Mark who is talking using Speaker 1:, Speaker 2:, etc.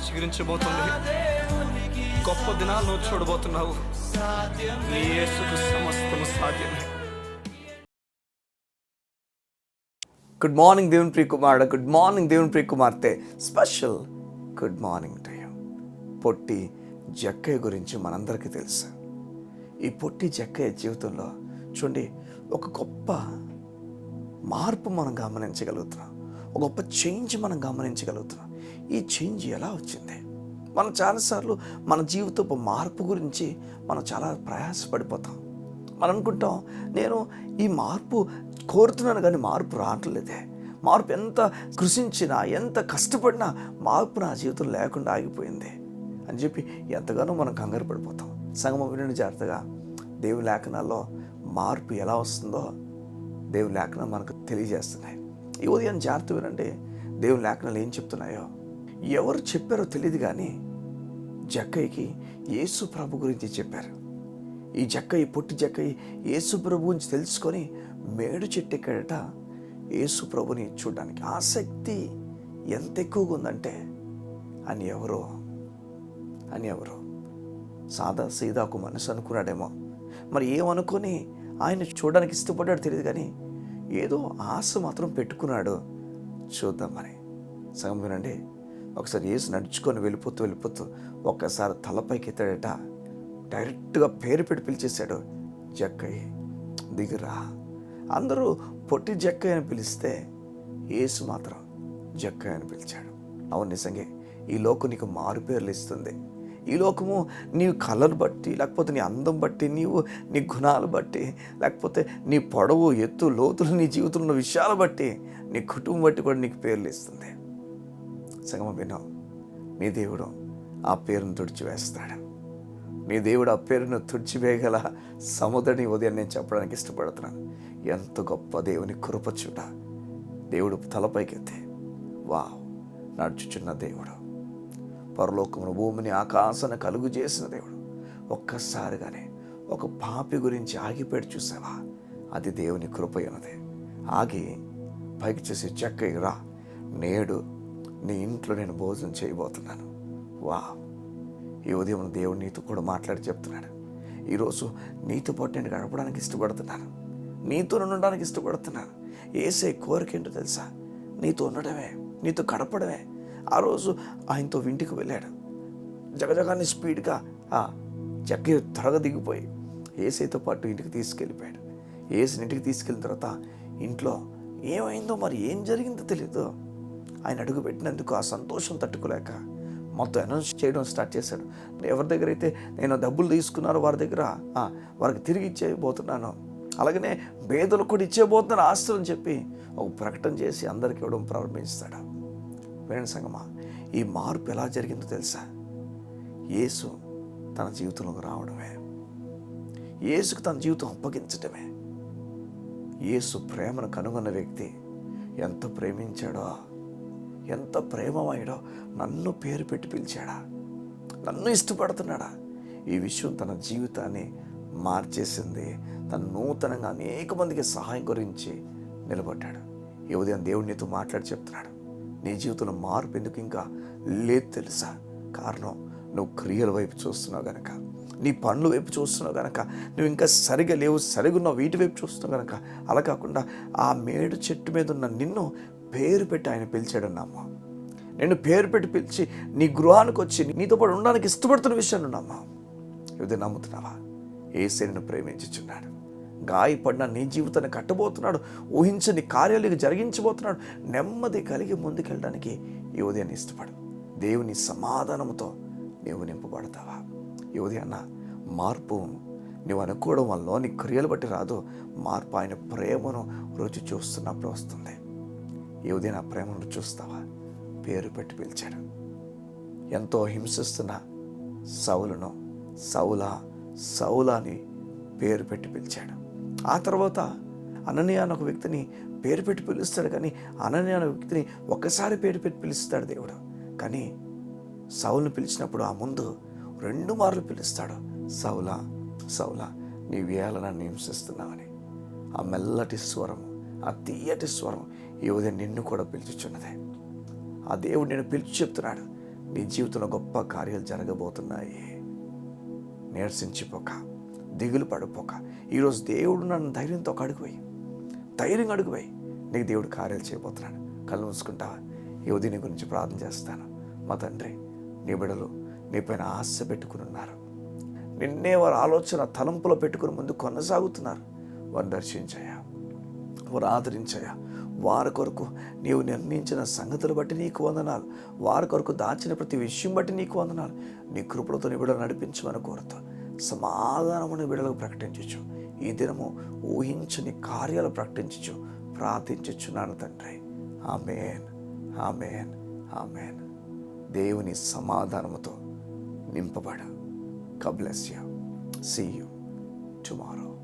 Speaker 1: చిగురించబోతుంది. గొప్ప దినాలు నువ్వు చూడబోతున్నావు. నీ యేసుకు సమస్తము సాధ్యమే.
Speaker 2: గుడ్ మార్నింగ్ దేవుని ప్రియ కుమారుడు, గుడ్ మార్నింగ్ దేవుని ప్రియ కుమార్తె. Special good morning to you. పొట్టి జక్కయ్య గురించి మనందరికీ తెలుసు. ఈ పొట్టి జక్కయ్య జీవితంలో చూడండి, ఒక గొప్ప మార్పు మనం గమనించగలుగుతున్నాం. ఒక గొప్ప చేంజ్ మనం గమనించగలుగుతున్నాం. ఈ చేంజ్ ఎలా వచ్చింది? మనం చాలాసార్లు మన జీవితపు మార్పు గురించి మనం చాలా ప్రయాసపడిపోతాం. మనం అనుకుంటాం, నేను ఈ మార్పు కోరుతున్నాను కానీ మార్పు రావట్లేదే. మార్పు ఎంత కృషించినా, ఎంత కష్టపడినా మార్పు నా జీవితం లేకుండా ఆగిపోయింది అని చెప్పి ఎంతగానో మనం కంగారు పడిపోతాం. సంగమం వినండి జాగ్రత్తగా. దేవుని లేఖనాల్లో మార్పు ఎలా వస్తుందో దేవుని లేఖనాలు మనకు తెలియజేస్తున్నాయి. ఈ ఉదయం జాగ్రత్త వినండి. దేవుని లేఖనాలు ఏం చెప్తున్నాయో ఎవరు చెప్పారో తెలియదు కానీ జక్కయ్యకి యేసు ప్రభు గురించి చెప్పారు. ఈ జక్కయ్య, పొట్టి జక్కయ్య యేసు ప్రభు గురించి తెలుసుకొని మేడు చెట్టు ఎక్కాడట యేసు ప్రభుని చూడడానికి. ఆసక్తి ఎంత ఎక్కువగా ఉందంటే అని ఎవరో సాదా సీదా ఒక మనసు అనుకున్నాడేమో, మరి ఏమనుకొని ఆయన చూడడానికి ఇష్టపడ్డాడు తెలియదు కానీ ఏదో ఆశ మాత్రం పెట్టుకున్నాడు చూద్దామని. సగం వినండి. ఒకసారి యేసు నడుచుకొని వెళ్ళిపోతూ ఒక్కసారి తలపైకి ఎత్తాడట. డైరెక్ట్గా పేరు పెట్టి పిలిచేశాడు, జక్కయ్య దిగురా. అందరూ పొట్టి జక్కయ్య అని పిలిస్తే యేసు మాత్రం జక్కయ్య అని పిలిచాడు. అవును, నిజంగా ఈ లోకం నీకు మారు పేర్లు ఇస్తుంది. ఈ లోకము నీ కలర్ బట్టి, లేకపోతే నీ అందం బట్టి, నీ గుణాలు బట్టి, లేకపోతే నీ పొడవు, ఎత్తు, లోతులు, నీ జీవితంలో ఉన్న విషయాలు బట్టి, నీ కుటుంబం బట్టి కూడా నీకు పేర్లు ఇస్తుంది. సగమ వినో, నీ దేవుడు ఆ పేరును తుడిచివేస్తాడు. నీ దేవుడు ఆ పేరును తుడిచివేయగల సముద్రుని ఉదయం నేను చెప్పడానికి ఇష్టపడుతున్నాను. ఎంత గొప్ప దేవుని కృప చూడ. దేవుడు తలపైకెత్తే నడుచుచున్న దేవుడు, పరలోకమును భూమిని ఆకాశాన్ని కలుగు చేసిన దేవుడు. ఒక్కసారిగానే ఒక పాపి గురించి ఆగిపెట్టి చూసావా? అది దేవుని కృప ఉన్నది. ఆగి పైకి చేసి జక్కయ్య రా, నేడు నీ ఇంట్లో నేను భోజనం చేయబోతున్నాను. ఈ ఉదయం దేవుడు నీతో కూడా మాట్లాడి చెప్తున్నాడు, ఈరోజు నీతో పాటు నేను గడపడానికి ఇష్టపడుతున్నాను, నీతో ఉండడానికి ఇష్టపడుతున్నాను. యేసే కోరిక ఏంటో తెలుసా? నీతో ఉండడమే, నీతో గడపడమే. ఆ రోజు ఆయనతో ఇంటికి వెళ్ళాడు. జగజగాన్ని స్పీడ్గా జక్కయ్య త్వరగా దిగిపోయి యేసైతో పాటు ఇంటికి తీసుకెళ్ళిపోయాడు. యేసుని ఇంటికి తీసుకెళ్ళిన తర్వాత ఇంట్లో ఏమైందో, మరి ఏం జరిగిందో తెలియదు. ఆయన అడుగు పెట్టినందుకు ఆ సంతోషం తట్టుకోలేక మొత్తం అనౌన్స్ చేయడం స్టార్ట్ చేశాడు. ఎవరి దగ్గర అయితే నేను డబ్బులు తీసుకున్నారో వారి దగ్గర వారికి తిరిగి ఇచ్చేయబోతున్నాను, అలాగనే పేదలు కూడా ఇచ్చేయబోతున్నాను ఆస్తులు అని చెప్పి ఒక ప్రకటన చేసి అందరికి ఇవ్వడం ప్రారంభిస్తాడు. వినండి సంగమా, ఈ మార్పు ఎలా జరిగిందో తెలుసా? యేసు తన జీవితంలోకి రావడమే, యేసుకు తన జీవితం అప్పగించడమే. యేసు ప్రేమను కనుగొన్న వ్యక్తి ఎంత ప్రేమించాడో, ఎంత ప్రేమమయ్యాడో, నన్ను పేరు పెట్టి పిలిచాడా, నన్ను ఇష్టపడుతున్నాడా. ఈ విషయం తన జీవితాన్ని మార్చేసింది. తను నూతనంగా అనేక మందికి సహాయం గురించి నిలబడ్డాడు. ఈ ఉదయం దేవుడు నీతో మాట్లాడి చెప్తున్నాడు, నీ జీవితంలో మార్పు ఎందుకు ఇంకా లేదు తెలుసా? కారణం నువ్వు క్రియల వైపు చూస్తున్నావు గనక, నీ పనుల వైపు చూస్తున్నావు గనక, నువ్వు ఇంకా సరిగా లేవు, సరిగా ఉన్నావు వీటి వైపు చూస్తున్నావు గనక. అలా కాకుండా ఆ మేడు చెట్టు మీద ఉన్న నిన్ను పేరు పెట్టి ఆయన పిలిచాడన్నామా. నేను పేరు పెట్టి పిలిచి నీ గృహానికి వచ్చి నీతో పాటు ఉండడానికి ఇష్టపడుతున్న విషయాన్ని ఉన్నామా. ఇది నమ్ముతున్నావా? యేసే నిన్ను ప్రేమించుచున్నాడు. గాయపడిన నీ జీవితాన్ని కట్టబోతున్నాడు. ఊహించని కార్యాలు జరిగించబోతున్నాడు. నెమ్మది కలిగి ముందుకెళ్ళడానికి ఈ ఉదయాన్ని ఇష్టపడు. దేవుని సమాధానంతో నీవు నింపబడతావా? ఈ ఉదయాన్న మార్పు నువ్వు అనుకోవడం వల్ల నీ క్రియలు బట్టి రాదు. మార్పు ఆయన ప్రేమను రుచి చూస్తున్నప్పుడు వస్తుంది. ఈ ఉదయం ఆ ప్రేమను చూస్తావా? పేరు పెట్టి పిలిచాడు. ఎంతో హింసిస్తున్న సౌలును సౌలా అని పేరు పెట్టి పిలిచాడు. ఆ తర్వాత అననీయ అనే ఒక వ్యక్తిని పేరు పెట్టి పిలుస్తాడు. కానీ అననీయ అనే వ్యక్తిని ఒక్కసారి పేరు పెట్టి పిలుస్తాడు దేవుడు. కానీ సౌలును పిలిచినప్పుడు ఆ ముందు 2 మార్లు పిలుస్తాడు, సౌలా నీవు ఎలా నన్ను హింసిస్తున్నావని. ఆ మెల్లటి స్వరం, ఆ తీయటి స్వరం ఈ ఉదయం నిన్ను కూడా పిలుచుచున్నదే. ఆ దేవుడు నేను పిలిచి చెప్తున్నాడు, నీ జీవితంలో గొప్ప కార్యాలు జరగబోతున్నాయి. నీరసించిపోక, దిగులు పడిపోక, ఈరోజు దేవుడు నన్ను ధైర్యంతో ఒక అడుగుపోయి, ధైర్యంగా అడుగుపోయి, నీకు దేవుడు కార్యాలు చేయబోతున్నాడు. కళ్ళు మూసుకుంటావా? ఈ ఉదయం నీ గురించి ప్రార్థన చేస్తాను. మా తండ్రి, నీ బిడ్డలు నీ పైన ఆశ పెట్టుకుని ఉన్నారు. నిన్నే వారు ఆలోచన తలంపులో పెట్టుకుని ముందు కొనసాగుతున్నారు. వారిని దర్శించాయా, వారు ఆదరించాయా. వారి కొరకు నీవు నిర్ణయించిన సంగతులు బట్టి నీకు వందనాలు. వారి కొరకు దాచిన ప్రతి విషయం బట్టి నీకు వందనాలు. నీ కృపలతో నీ బిడ్డలు నడిపించమని కోరుతా. సమాధానముని బిడ్డలకు ప్రకటించచ్చు. ఈ దినము ఊహించని కార్యాలు ప్రకటించచ్చు, ప్రార్థించుచున్నాను తండ్రి. ఆమేన్, ఆమేన్, ఆమేన్. దేవుని సమాధానముతో నింపబడు. God bless you. See you tomorrow.